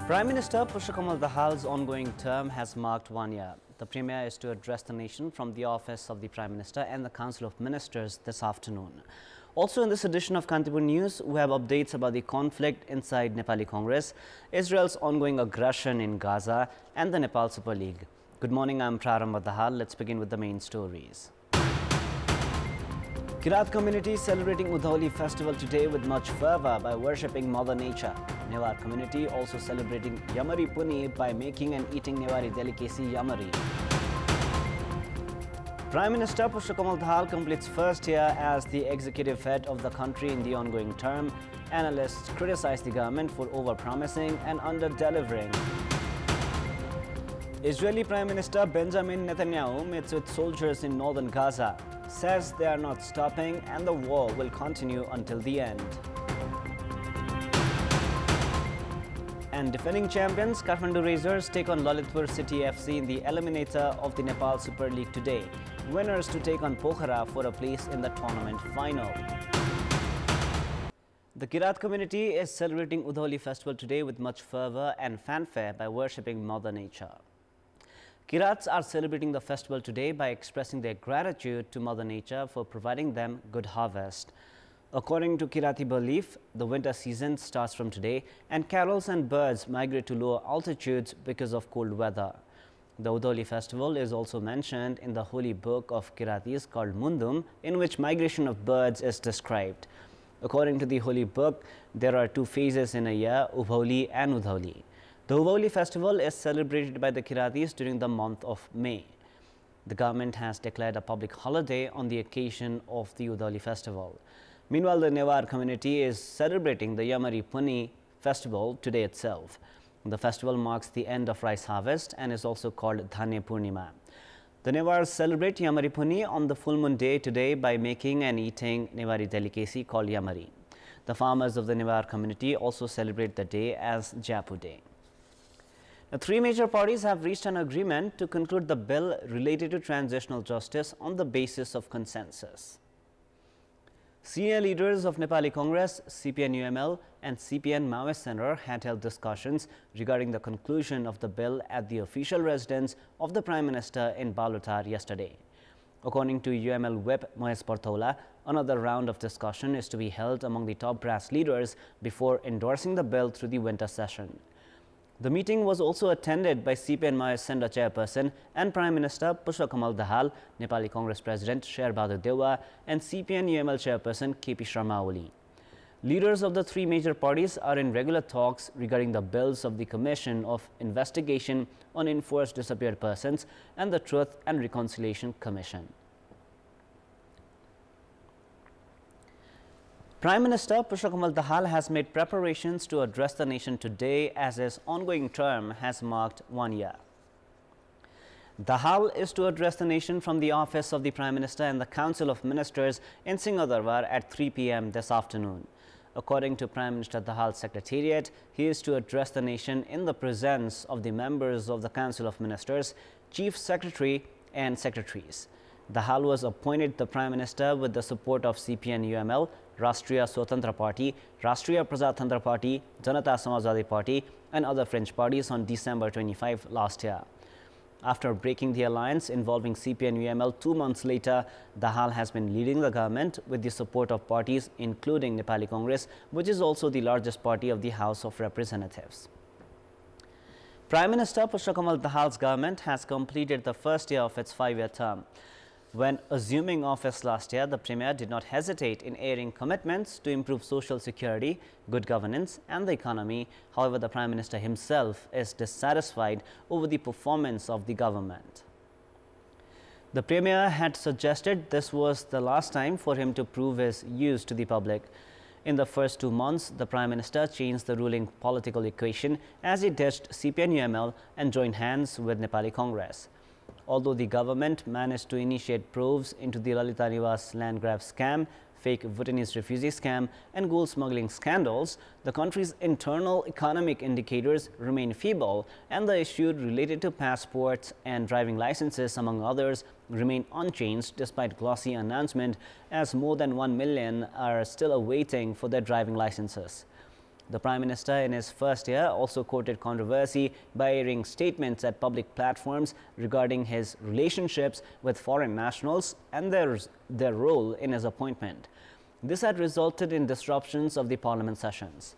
Prime Minister Pushpa Kamal Dahal's ongoing term has marked 1 year. The Premier is to address the nation from the office of the Prime Minister and the Council of Ministers this afternoon. Also in this edition of Kantipur News, we have updates about the conflict inside Nepali Congress, Israel's ongoing aggression in Gaza and the Nepal Super League. Good morning, I'm Prarambha. Let's begin with the main stories. Kirat community celebrating Udi Festival today with much fervor by worshipping Mother Nature. Newar community also celebrating Yamari Puni by making and eating Newari delicacy Yamari. Prime Minister Pushpa Kamal Dahal completes first year as the executive head of the country in the ongoing term. Analysts criticize the government for over-promising and under-delivering. Israeli Prime Minister Benjamin Netanyahu meets with soldiers in northern Gaza, says they are not stopping and the war will continue until the end. And defending champions Kathmandu Razors take on Lalitpur City FC in the eliminator of the Nepal Super League today. Winners to take on Pokhara for a place in the tournament final. The Kirat community is celebrating Udi Festival today with much fervor and fanfare by worshipping Mother Nature. Kirats are celebrating the festival today by expressing their gratitude to Mother Nature for providing them good harvest. According to Kirati belief, the winter season starts from today and carols and birds migrate to lower altitudes because of cold weather. The Udi festival is also mentioned in the holy book of Kiratis called Mundum, in which migration of birds is described. According to the holy book, there are two phases in a year, Ubhauli and Udhauli. The Ubhauli festival is celebrated by the Kiratis during the month of May. The government has declared a public holiday on the occasion of the Udi festival. Meanwhile, the Newar community is celebrating the Yamari Puni festival today itself. The festival marks the end of rice harvest and is also called Dhanya Purnima. The Newars celebrate Yamari Puni on the full moon day today by making and eating Newari delicacy called Yamari. The farmers of the Newar community also celebrate the day as Japu Day. Now, three major parties have reached an agreement to conclude the bill related to transitional justice on the basis of consensus. Senior leaders of Nepali Congress, CPN-UML and CPN-Maoist Center had held discussions regarding the conclusion of the bill at the official residence of the Prime Minister in Balutar yesterday. According to UML Whip Mohes Parthola, another round of discussion is to be held among the top brass leaders before endorsing the bill through the winter session. The meeting was also attended by CPN-Maoist Center chairperson and Prime Minister Pushpa Kamal Dahal, Nepali Congress President Sher Bahadur Dewa and CPN-UML chairperson KP Sharma Oli. Leaders of the three major parties are in regular talks regarding the bills of the Commission of Investigation on Enforced Disappeared Persons and the Truth and Reconciliation Commission. Prime Minister Pushpa Kamal Dahal has made preparations to address the nation today as his ongoing term has marked 1 year. Dahal is to address the nation from the office of the Prime Minister and the Council of Ministers in Singhadarbar at 3 p.m. this afternoon. According to Prime Minister Dahal's secretariat, he is to address the nation in the presence of the members of the Council of Ministers, Chief Secretary and Secretaries. Dahal was appointed the Prime Minister with the support of CPN-UML, Rashtriya Swatantra Party, Rashtriya Prajatantra Party, Janata Samajwadi Party and other fringe parties on December 25 last year. After breaking the alliance involving CPN-UML 2 months later, Dahal has been leading the government with the support of parties including Nepali Congress, which is also the largest party of the House of Representatives. Prime Minister Pushpa Kamal Dahal's government has completed the first year of its 5-year term. When assuming office last year, the Premier did not hesitate in airing commitments to improve social security, good governance and the economy. However, the Prime Minister himself is dissatisfied over the performance of the government. The Premier had suggested this was the last time for him to prove his use to the public. In the first 2 months, the Prime Minister changed the ruling political equation as he ditched CPN-UML and joined hands with Nepali Congress. Although the government managed to initiate probes into the Lalita Niwas land grab scam, fake Bhutanese refugee scam and gold smuggling scandals, the country's internal economic indicators remain feeble and the issue related to passports and driving licenses, among others, remain unchanged despite glossy announcement as more than 1 million are still awaiting for their driving licenses. The Prime Minister in his first year also courted controversy by airing statements at public platforms regarding his relationships with foreign nationals and their role in his appointment. This had resulted in disruptions of the parliament sessions.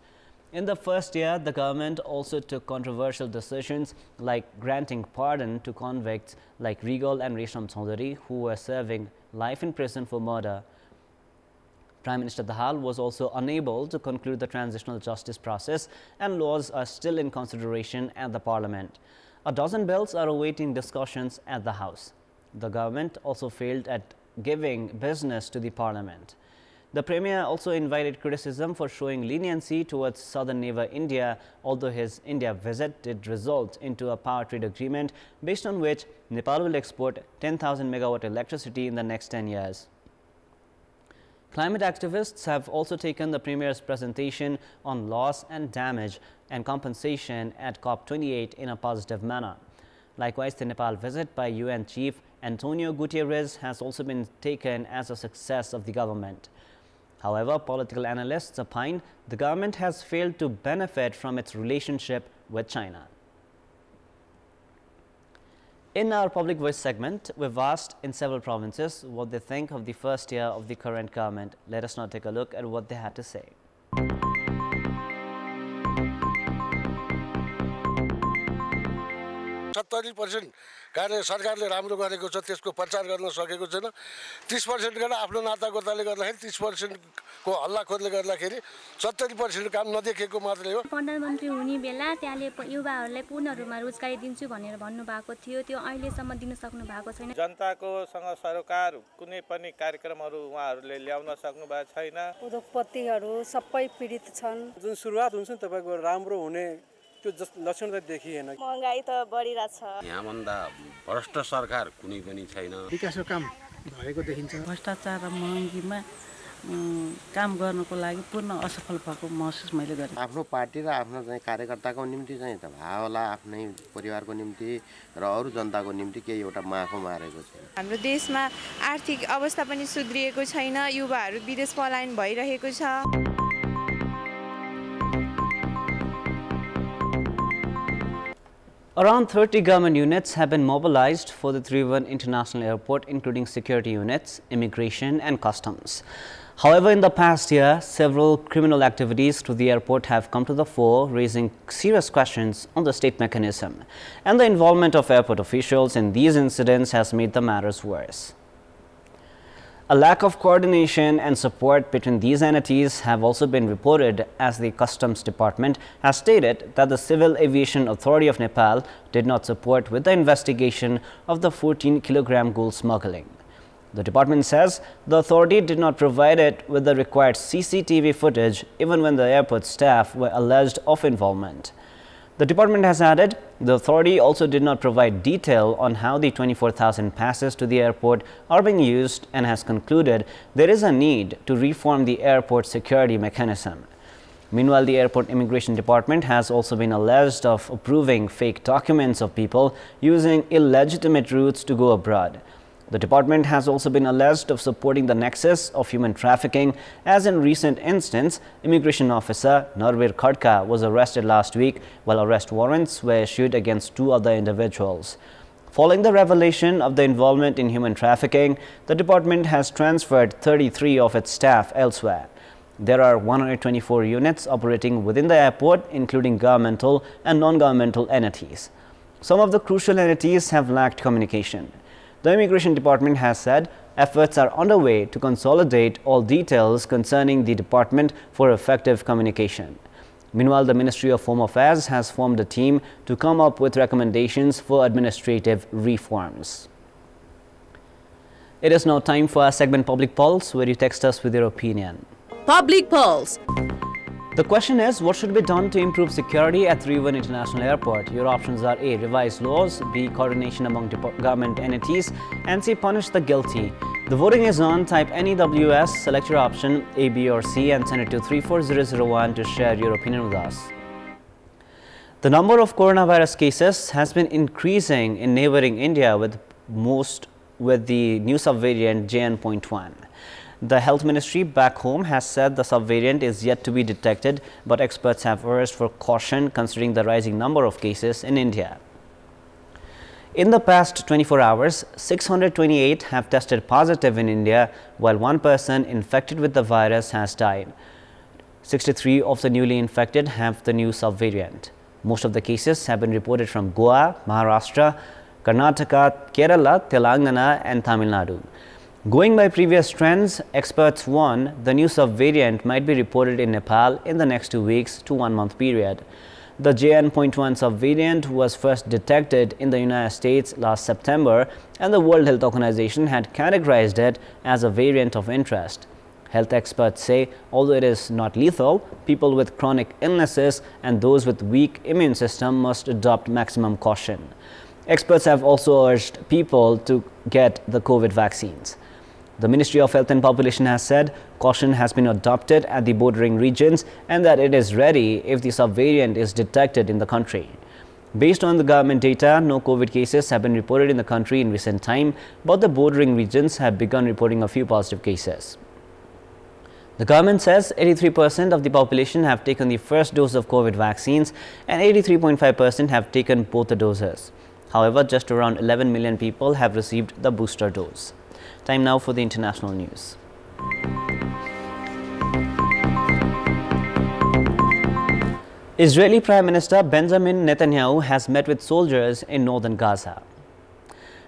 In the first year, the government also took controversial decisions like granting pardon to convicts like Regal and Resham Chaudhary, who were serving life in prison for murder. Prime Minister Dahal was also unable to conclude the transitional justice process, and laws are still in consideration at the parliament. A dozen bills are awaiting discussions at the House. The government also failed at giving business to the parliament. The Premier also invited criticism for showing leniency towards southern neighbor India, although his India visit did result into a power trade agreement based on which Nepal will export 10,000 megawatt electricity in the next 10 years. Climate activists have also taken the Premier's presentation on loss and damage and compensation at COP28 in a positive manner. Likewise, the Nepal visit by UN Chief Antonio Guterres has also been taken as a success of the government. However, political analysts opine the government has failed to benefit from its relationship with China. In our Public Voice segment, we've asked in several provinces what they think of the first year of the current government. Let us now take a look at what they had to say. 70% कार्य सरकारले राम्रो गरेको छ त्यसको प्रचार गर्न सकेको छैन 30% गर्न आफ्नो नातागोताले गर्दाखेरि 30% को हल्लाखोरले गर्दाखेरि 70% काम नदेखेको मात्रै हो प्रधानमन्त्री हुने बेला त्यहाँले युवाहरूलाई पूर्ण रूपमा रोजगारी दिन्छु भनेर भन्नु भएको थियो त्यो अहिले सम्म दिन सक्नु भएको छैन जनताको सँग सरकार कुनै पनि कार्यक्रमहरु उहाँहरुले ल्याउन सक्नु भएको छैन उद्योगपतिहरु सबै पीडित छन् जुन सुरुवात हुन्छ नि तपाईको राम्रो हुने त्यो लक्षण त देखिएन महंगाई त बढिरा छ यहाँ भन्दा भ्रष्ट सरकार कुनै पनि छैन विकासको काम भएको देखिन्छ भ्रष्टाचार र महँगीमा काम गर्नको लागि पूर्ण असफल भएको महसुस मैले गरे आफ्नो पार्टी र आफ्नो चाहिँ कार्यकर्ताको निम्ति चाहिँ त भा होला आफ्नै परिवारको निम्ति र अरु जनताको निम्ति केही एउटा माखो मारेको छ हाम्रो देशमा आर्थिक अवस्था पनि सुध्रिएको छैन युवाहरू विदेश पलायन भइरहेको छ Around 30 government units have been mobilized for the Trivandrum International Airport, including security units, immigration and customs. However, in the past year, several criminal activities to the airport have come to the fore, raising serious questions on the state mechanism. And the involvement of airport officials in these incidents has made the matters worse. A lack of coordination and support between these entities have also been reported, as the Customs Department has stated that the Civil Aviation Authority of Nepal did not support with the investigation of the 14-kilogram gold smuggling. The department says the authority did not provide it with the required CCTV footage even when the airport staff were alleged of involvement. The department has added the authority also did not provide detail on how the 24,000 passes to the airport are being used and has concluded there is a need to reform the airport security mechanism. Meanwhile, the Airport Immigration Department has also been alleged of approving fake documents of people using illegitimate routes to go abroad. The department has also been alleged of supporting the nexus of human trafficking, as in recent instance, immigration officer Narvir Khadka was arrested last week, while arrest warrants were issued against 2 other individuals. Following the revelation of the involvement in human trafficking, the department has transferred 33 of its staff elsewhere. There are 124 units operating within the airport, including governmental and non-governmental entities. Some of the crucial entities have lacked communication. The Immigration Department has said efforts are underway to consolidate all details concerning the department for effective communication. Meanwhile, the Ministry of Home Affairs has formed a team to come up with recommendations for administrative reforms. It is now time for our segment Public Pulse, where you text us with your opinion. Public Pulse. The question is, what should be done to improve security at Trivandrum International Airport? Your options are A. Revise laws, B. Coordination among government entities, and C. Punish the guilty. The voting is on. Type NEWS, select your option A, B or C and send it to 34001 to share your opinion with us. The number of coronavirus cases has been increasing in neighboring India, with the new subvariant JN.1. The health ministry back home has said the subvariant is yet to be detected, but experts have urged for caution considering the rising number of cases in India. In the past 24 hours, 628 have tested positive in India, while one person infected with the virus has died. 63 of the newly infected have the new subvariant. Most of the cases have been reported from Goa, Maharashtra, Karnataka, Kerala, Telangana and Tamil Nadu. Going by previous trends, experts warn the new subvariant might be reported in Nepal in the next 2 weeks to 1 month period. The JN.1 subvariant was first detected in the United States last September, and the World Health Organization had categorized it as a variant of interest. Health experts say, although it is not lethal, people with chronic illnesses and those with weak immune system must adopt maximum caution. Experts have also urged people to get the COVID vaccines. The Ministry of Health and Population has said caution has been adopted at the bordering regions and that it is ready if the subvariant is detected in the country. Based on the government data, no COVID cases have been reported in the country in recent time, but the bordering regions have begun reporting a few positive cases. The government says 83% of the population have taken the first dose of COVID vaccines and 83.5% have taken both the doses. However, just around 11 million people have received the booster dose. Time now for the international news. Israeli Prime Minister Benjamin Netanyahu has met with soldiers in northern Gaza.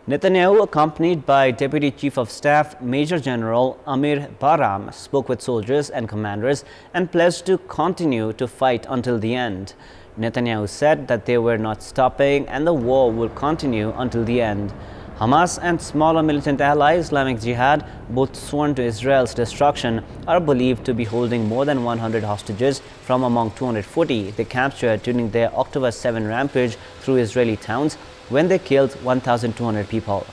Netanyahu, accompanied by Deputy Chief of Staff Major General Amir Baram, spoke with soldiers and commanders and pledged to continue to fight until the end. Netanyahu said that they were not stopping and the war will continue until the end. Hamas and smaller militant ally Islamic Jihad, both sworn to Israel's destruction, are believed to be holding more than 100 hostages from among 240 they captured during their October 7 rampage through Israeli towns when they killed 1,200 people.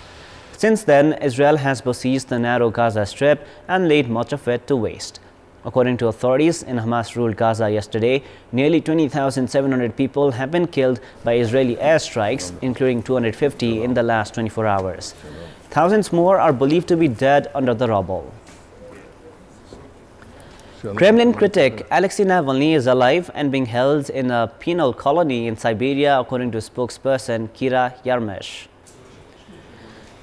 Since then, Israel has besieged the narrow Gaza Strip and laid much of it to waste. According to authorities in Hamas-ruled Gaza yesterday, nearly 20,700 people have been killed by Israeli airstrikes, including 250 in the last 24 hours. Thousands more are believed to be dead under the rubble. Kremlin critic Alexei Navalny is alive and being held in a penal colony in Siberia, according to spokesperson Kira Yarmysh.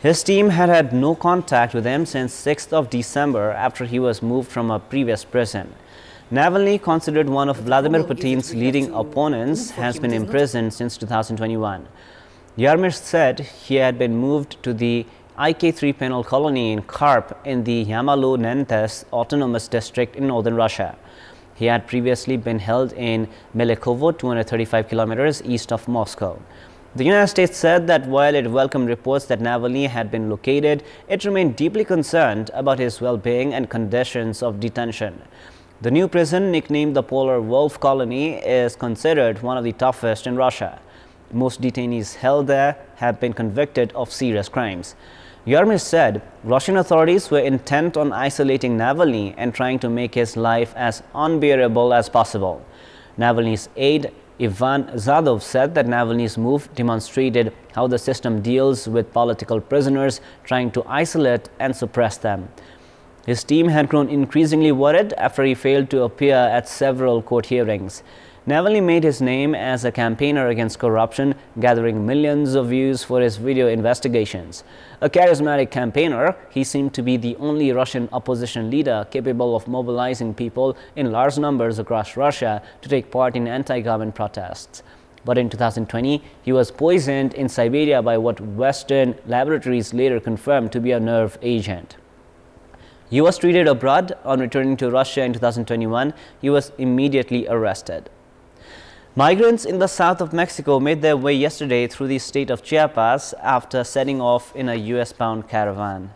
His team had had no contact with him since 6th of December after he was moved from a previous prison. Navalny, considered one of Vladimir Putin's leading opponents, has been imprisoned since 2021. Yarmysh said he had been moved to the IK3 penal colony in Karp in the Yamalo-Nenets autonomous district in northern Russia. He had previously been held in Melikovo, 235 kilometers east of Moscow. The United States said that while it welcomed reports that Navalny had been located, it remained deeply concerned about his well-being and conditions of detention. The new prison, nicknamed the Polar Wolf Colony, is considered one of the toughest in Russia. Most detainees held there have been convicted of serious crimes. Yarmysh said Russian authorities were intent on isolating Navalny and trying to make his life as unbearable as possible. Navalny's aide Ivan Zadov said that Navalny's move demonstrated how the system deals with political prisoners, trying to isolate and suppress them. His team had grown increasingly worried after he failed to appear at several court hearings. Navalny made his name as a campaigner against corruption, gathering millions of views for his video investigations. A charismatic campaigner, he seemed to be the only Russian opposition leader capable of mobilizing people in large numbers across Russia to take part in anti-government protests. But in 2020, he was poisoned in Siberia by what Western laboratories later confirmed to be a nerve agent. He was treated abroad. On returning to Russia in 2021, he was immediately arrested. Migrants in the south of Mexico made their way yesterday through the state of Chiapas after setting off in a US-bound caravan.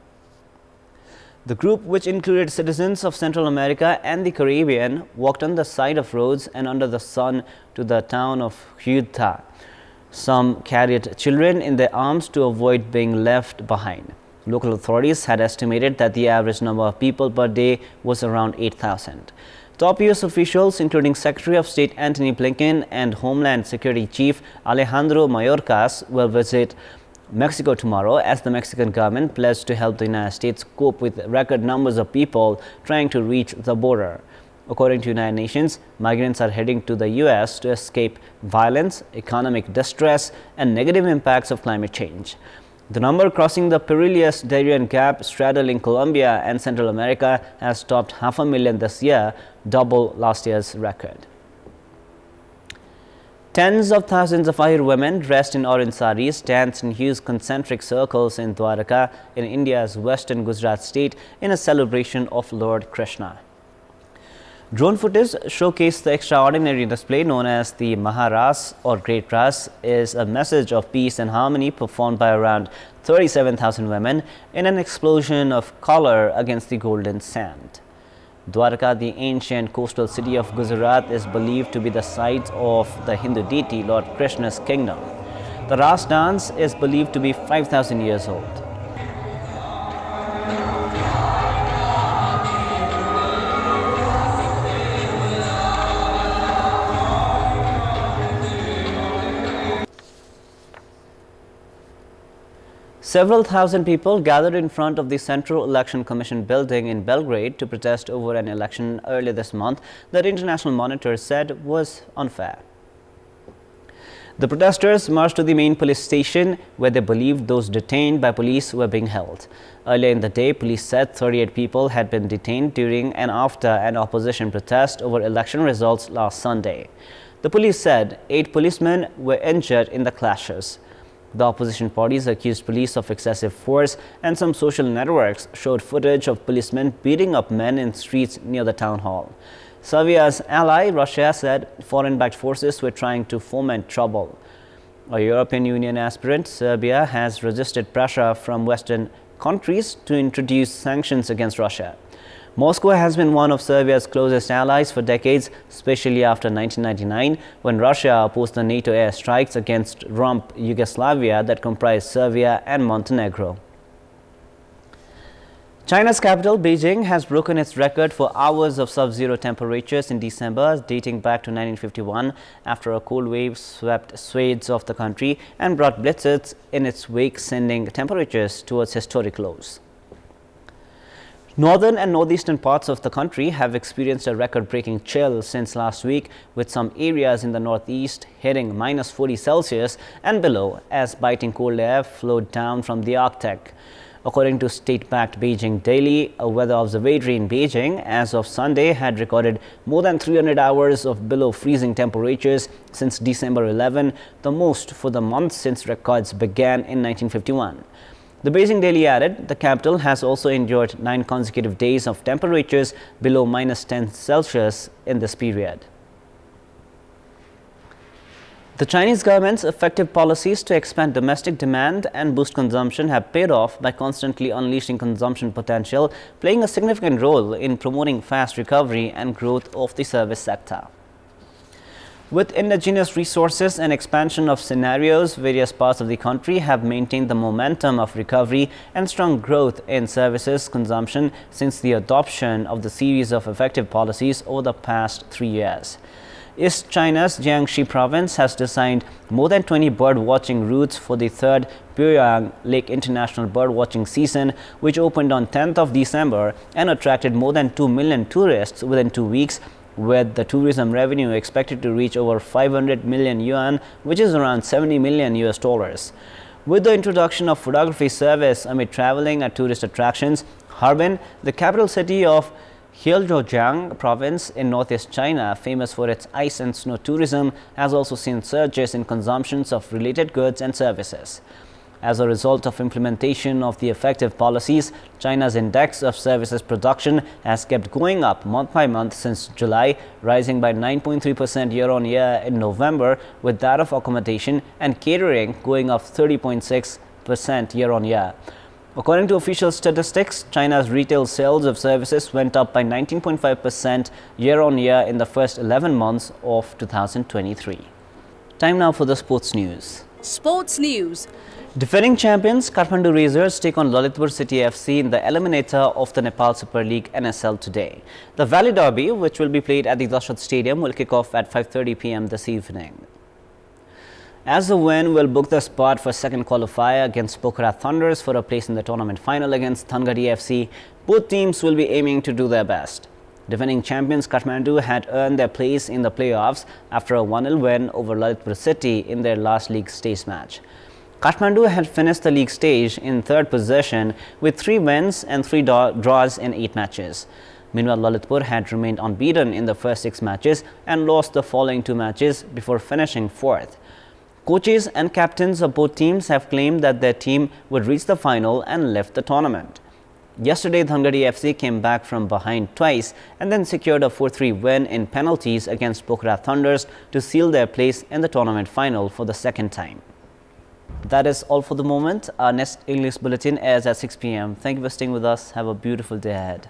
The group, which included citizens of Central America and the Caribbean, walked on the side of roads and under the sun to the town of Huilta. Some carried children in their arms to avoid being left behind. Local authorities had estimated that the average number of people per day was around 8,000. Top U.S. officials, including Secretary of State Antony Blinken and Homeland Security Chief Alejandro Mayorkas, will visit Mexico tomorrow, as the Mexican government pledged to help the United States cope with record numbers of people trying to reach the border. According to United Nations, migrants are heading to the U.S. to escape violence, economic distress, and negative impacts of climate change. The number crossing the perilous Darien Gap straddling Colombia and Central America has topped 500,000 this year, double last year's record. Tens of thousands of Ahir women dressed in orange saris danced in huge concentric circles in Dwarka in India's western Gujarat state in a celebration of Lord Krishna. Drone footage showcased the extraordinary display known as the Maharas or Great Ras is a message of peace and harmony performed by around 37,000 women in an explosion of color against the golden sand. Dwarka, the ancient coastal city of Gujarat, is believed to be the site of the Hindu deity Lord Krishna's kingdom. The Ras dance is believed to be 5,000 years old. Several thousand people gathered in front of the Central Election Commission building in Belgrade to protest over an election earlier this month that international monitors said was unfair. The protesters marched to the main police station where they believed those detained by police were being held. Earlier in the day, police said 38 people had been detained during and after an opposition protest over election results last Sunday. The police said 8 policemen were injured in the clashes. The opposition parties accused police of excessive force, and some social networks showed footage of policemen beating up men in streets near the town hall. Serbia's ally, Russia, said foreign-backed forces were trying to foment trouble. A European Union aspirant, Serbia has resisted pressure from Western countries to introduce sanctions against Russia. Moscow has been one of Serbia's closest allies for decades, especially after 1999, when Russia opposed the NATO airstrikes against rump Yugoslavia that comprised Serbia and Montenegro. China's capital, Beijing, has broken its record for hours of sub-zero temperatures in December, dating back to 1951, after a cold wave swept swathes of the country and brought blizzards in its wake, sending temperatures towards historic lows. Northern and northeastern parts of the country have experienced a record-breaking chill since last week, with some areas in the northeast hitting -40°C and below as biting cold air flowed down from the Arctic. According to state-backed Beijing Daily, a weather observatory in Beijing as of Sunday had recorded more than 300 hours of below freezing temperatures since December 11, the most for the month since records began in 1951. The Beijing Daily added the capital has also endured 9 consecutive days of temperatures below -10°C in this period. The Chinese government's effective policies to expand domestic demand and boost consumption have paid off by constantly unleashing consumption potential, playing a significant role in promoting fast recovery and growth of the service sector. With indigenous resources and expansion of scenarios, various parts of the country have maintained the momentum of recovery and strong growth in services consumption since the adoption of the series of effective policies over the past 3 years. East China's Jiangxi province has designed more than 20 bird watching routes for the 3rd Pyongyang Lake International Bird Watching Season, which opened on 10th of December and attracted more than 2 million tourists within 2 weeks, with the tourism revenue expected to reach over 500 million yuan, which is around $70 million US. With the introduction of photography service amid traveling at tourist attractions, Harbin, the capital city of Heilongjiang province in northeast China, famous for its ice and snow tourism, has also seen surges in consumptions of related goods and services. As a result of implementation of the effective policies, China's index of services production has kept going up month by month since July, rising by 9.3% year-on-year in November, with that of accommodation and catering going up 30.6% year-on-year. According to official statistics, China's retail sales of services went up by 19.5% year-on-year in the first 11 months of 2023. Time now for the sports news. Sports news. Defending champions Kathmandu Razors take on Lalitpur City FC in the eliminator of the Nepal Super League NSL today. The Valley Derby, which will be played at the Dashrath Stadium, will kick off at 5:30 p.m. this evening. As the win will book the spot for second qualifier against Pokhara Thunders for a place in the tournament final against Dhangari FC, both teams will be aiming to do their best. Defending champions Kathmandu had earned their place in the playoffs after a 1-0 win over Lalitpur City in their last league stage match. Kathmandu had finished the league stage in third position with 3 wins and 3 draws in 8 matches. Meanwhile, Lalitpur had remained unbeaten in the first 6 matches and lost the following 2 matches before finishing 4th. Coaches and captains of both teams have claimed that their team would reach the final and lift the tournament. Yesterday, Dhangari FC came back from behind twice and then secured a 4-3 win in penalties against Pokhara Thunders to seal their place in the tournament final for the second time. That is all for the moment. Our next English bulletin airs at 6 p.m. Thank you for staying with us. Have a beautiful day ahead.